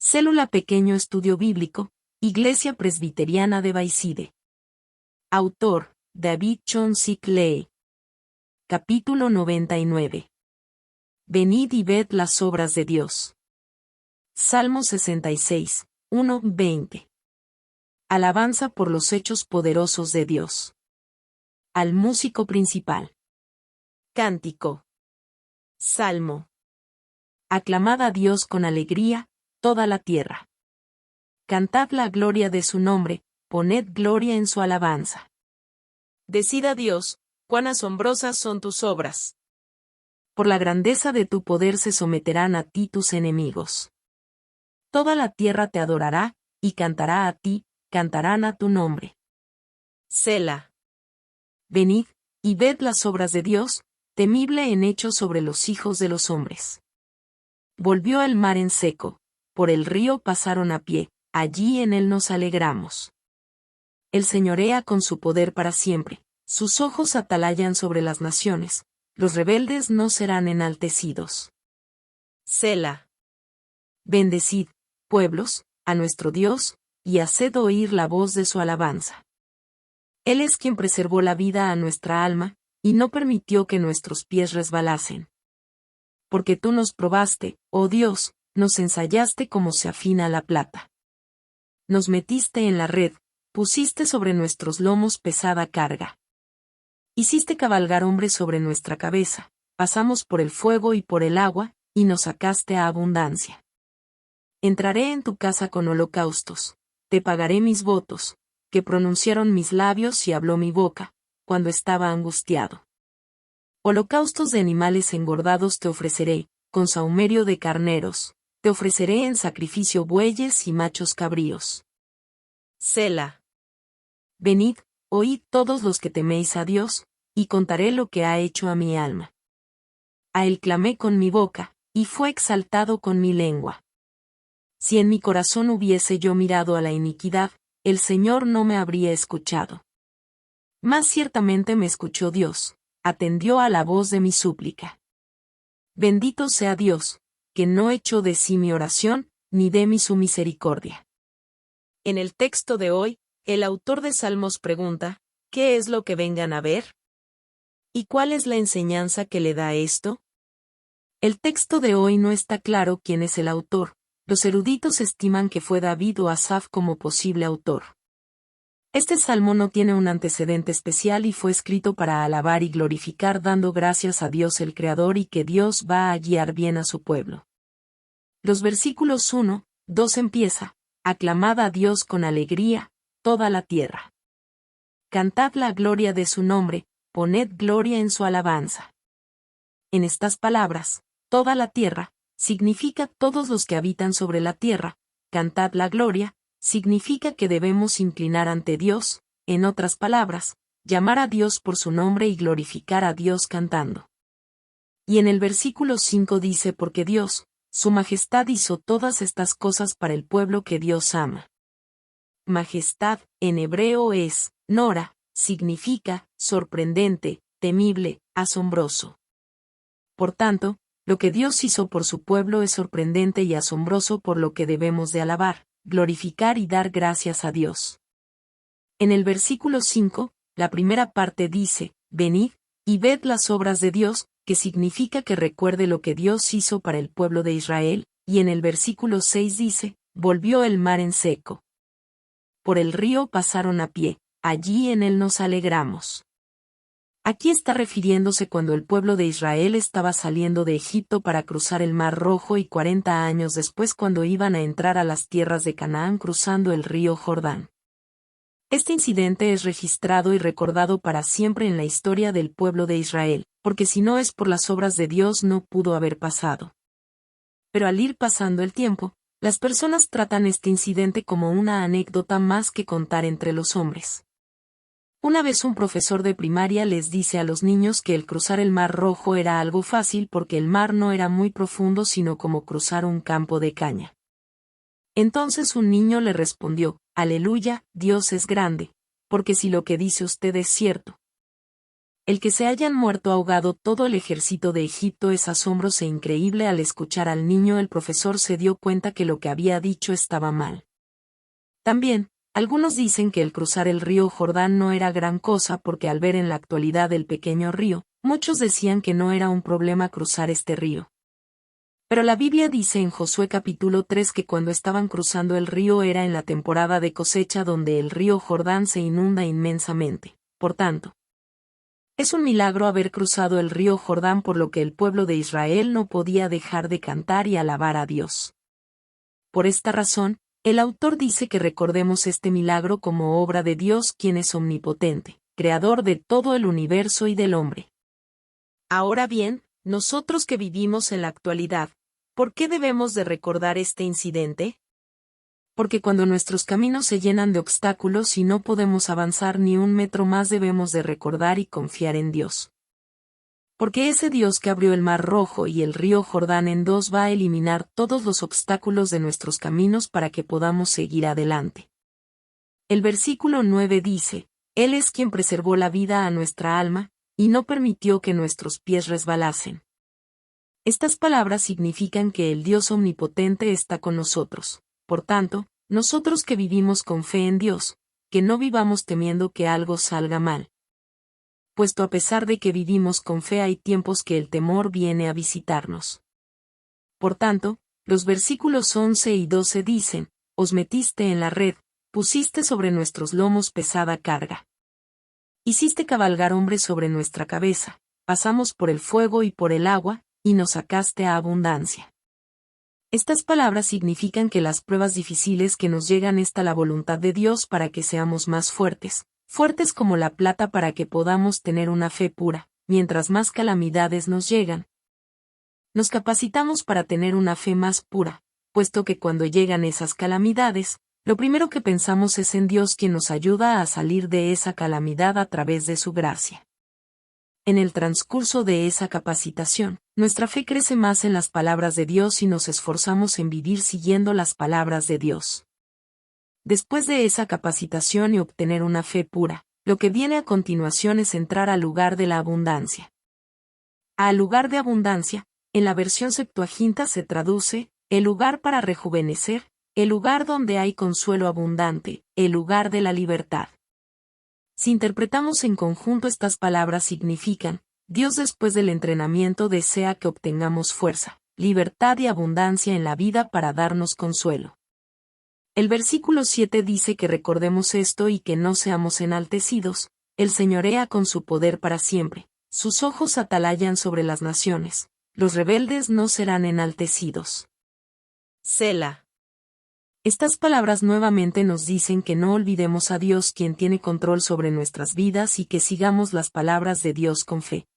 Célula Pequeño Estudio Bíblico, Iglesia Presbiteriana de Bayside. Autor, David Chon-Sik Lee. Capítulo 99. Venid y ved las obras de Dios. Salmo 66, 1-20. Alabanza por los hechos poderosos de Dios. Al músico principal. Cántico. Salmo. Aclamad a Dios con alegría, toda la tierra. Cantad la gloria de su nombre, poned gloria en su alabanza. Decid a Dios, cuán asombrosas son tus obras. Por la grandeza de tu poder se someterán a ti tus enemigos. Toda la tierra te adorará, y cantará a ti, cantarán a tu nombre. Selah. Venid, y ved las obras de Dios, temible en hechos sobre los hijos de los hombres. Volvió el mar en seco, por el río pasaron a pie, allí en él nos alegramos. Él señorea con su poder para siempre, sus ojos atalayan sobre las naciones, los rebeldes no serán enaltecidos. Selah. Bendecid, pueblos, a nuestro Dios, y haced oír la voz de su alabanza. Él es quien preservó la vida a nuestra alma, y no permitió que nuestros pies resbalasen. Porque tú nos probaste, oh Dios, nos ensayaste como se afina la plata. Nos metiste en la red, pusiste sobre nuestros lomos pesada carga. Hiciste cabalgar hombres sobre nuestra cabeza, pasamos por el fuego y por el agua, y nos sacaste a abundancia. Entraré en tu casa con holocaustos, te pagaré mis votos, que pronunciaron mis labios y habló mi boca, cuando estaba angustiado. Holocaustos de animales engordados te ofreceré, con sahumerio de carneros, te ofreceré en sacrificio bueyes y machos cabríos. Selah. Venid, oíd todos los que teméis a Dios, y contaré lo que ha hecho a mi alma. A él clamé con mi boca, y fue exaltado con mi lengua. Si en mi corazón hubiese yo mirado a la iniquidad, el Señor no me habría escuchado. Mas ciertamente me escuchó Dios, atendió a la voz de mi súplica. Bendito sea Dios, que no echó de sí mi oración, ni de mí su misericordia. En el texto de hoy, el autor de Salmos pregunta, ¿qué es lo que vengan a ver? ¿Y cuál es la enseñanza que le da esto? El texto de hoy no está claro quién es el autor. Los eruditos estiman que fue David o Asaf como posible autor. Este salmo no tiene un antecedente especial y fue escrito para alabar y glorificar dando gracias a Dios el Creador y que Dios va a guiar bien a su pueblo. Los versículos 1, 2 empieza, aclamad a Dios con alegría, toda la tierra. Cantad la gloria de su nombre, poned gloria en su alabanza. En estas palabras, toda la tierra, significa todos los que habitan sobre la tierra, cantad la gloria, significa que debemos inclinar ante Dios, en otras palabras, llamar a Dios por su nombre y glorificar a Dios cantando. Y en el versículo 5 dice porque Dios, su majestad hizo todas estas cosas para el pueblo que Dios ama. Majestad, en hebreo es, nora, significa, sorprendente, temible, asombroso. Por tanto, lo que Dios hizo por su pueblo es sorprendente y asombroso por lo que debemos de alabar, glorificar y dar gracias a Dios. En el versículo 5, la primera parte dice, venid, y ved las obras de Dios, que significa que recuerde lo que Dios hizo para el pueblo de Israel, y en el versículo 6 dice, volvió el mar en seco. Por el río pasaron a pie, allí en él nos alegramos. Aquí está refiriéndose cuando el pueblo de Israel estaba saliendo de Egipto para cruzar el Mar Rojo y 40 años después cuando iban a entrar a las tierras de Canaán cruzando el río Jordán. Este incidente es registrado y recordado para siempre en la historia del pueblo de Israel, porque si no es por las obras de Dios no pudo haber pasado. Pero al ir pasando el tiempo, las personas tratan este incidente como una anécdota más que contar entre los hombres. Una vez un profesor de primaria les dice a los niños que el cruzar el Mar Rojo era algo fácil porque el mar no era muy profundo sino como cruzar un campo de caña. Entonces un niño le respondió, Aleluya, Dios es grande, porque si lo que dice usted es cierto. El que se hayan muerto ahogado todo el ejército de Egipto es asombroso e increíble. Al escuchar al niño, el profesor se dio cuenta que lo que había dicho estaba mal. También, algunos dicen que el cruzar el río Jordán no era gran cosa porque al ver en la actualidad el pequeño río, muchos decían que no era un problema cruzar este río. Pero la Biblia dice en Josué capítulo 3 que cuando estaban cruzando el río era en la temporada de cosecha donde el río Jordán se inunda inmensamente. Por tanto, es un milagro haber cruzado el río Jordán, por lo que el pueblo de Israel no podía dejar de cantar y alabar a Dios. Por esta razón, el autor dice que recordemos este milagro como obra de Dios, quien es omnipotente, creador de todo el universo y del hombre. Ahora bien, nosotros que vivimos en la actualidad, ¿por qué debemos de recordar este incidente? Porque cuando nuestros caminos se llenan de obstáculos y no podemos avanzar ni un metro más, debemos de recordar y confiar en Dios. Porque ese Dios que abrió el Mar Rojo y el río Jordán en dos va a eliminar todos los obstáculos de nuestros caminos para que podamos seguir adelante. El versículo 9 dice, Él es quien preservó la vida a nuestra alma, y no permitió que nuestros pies resbalasen. Estas palabras significan que el Dios omnipotente está con nosotros. Por tanto, nosotros que vivimos con fe en Dios, que no vivamos temiendo que algo salga mal. Puesto a pesar de que vivimos con fe, hay tiempos que el temor viene a visitarnos. Por tanto, los versículos 11 y 12 dicen, Os metiste en la red, pusiste sobre nuestros lomos pesada carga. Hiciste cabalgar hombres sobre nuestra cabeza, pasamos por el fuego y por el agua, y nos sacaste a abundancia. Estas palabras significan que las pruebas difíciles que nos llegan está la voluntad de Dios para que seamos más fuertes, fuertes como la plata para que podamos tener una fe pura. Mientras más calamidades nos llegan, nos capacitamos para tener una fe más pura, puesto que cuando llegan esas calamidades, lo primero que pensamos es en Dios, quien nos ayuda a salir de esa calamidad a través de su gracia. En el transcurso de esa capacitación, nuestra fe crece más en las palabras de Dios y nos esforzamos en vivir siguiendo las palabras de Dios. Después de esa capacitación y obtener una fe pura, lo que viene a continuación es entrar al lugar de la abundancia. Al lugar de abundancia, en la versión Septuaginta se traduce, el lugar para rejuvenecer, el lugar donde hay consuelo abundante, el lugar de la libertad. Si interpretamos en conjunto, estas palabras significan, Dios después del entrenamiento desea que obtengamos fuerza, libertad y abundancia en la vida para darnos consuelo. El versículo 7 dice que recordemos esto y que no seamos enaltecidos, Él señorea con su poder para siempre, sus ojos atalayan sobre las naciones, los rebeldes no serán enaltecidos. Selah. Estas palabras nuevamente nos dicen que no olvidemos a Dios, quien tiene control sobre nuestras vidas, y que sigamos las palabras de Dios con fe.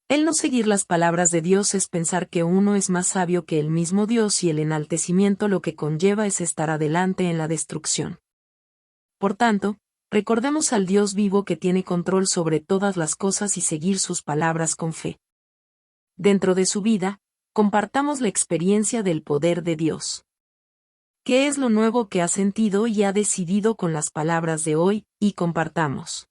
El no seguir las palabras de Dios es pensar que uno es más sabio que el mismo Dios, y el enaltecimiento lo que conlleva es estar adelante en la destrucción. Por tanto, recordemos al Dios vivo que tiene control sobre todas las cosas y seguir sus palabras con fe. Dentro de su vida, compartamos la experiencia del poder de Dios. ¿Qué es lo nuevo que ha sentido y ha decidido con las palabras de hoy? Y compartamos.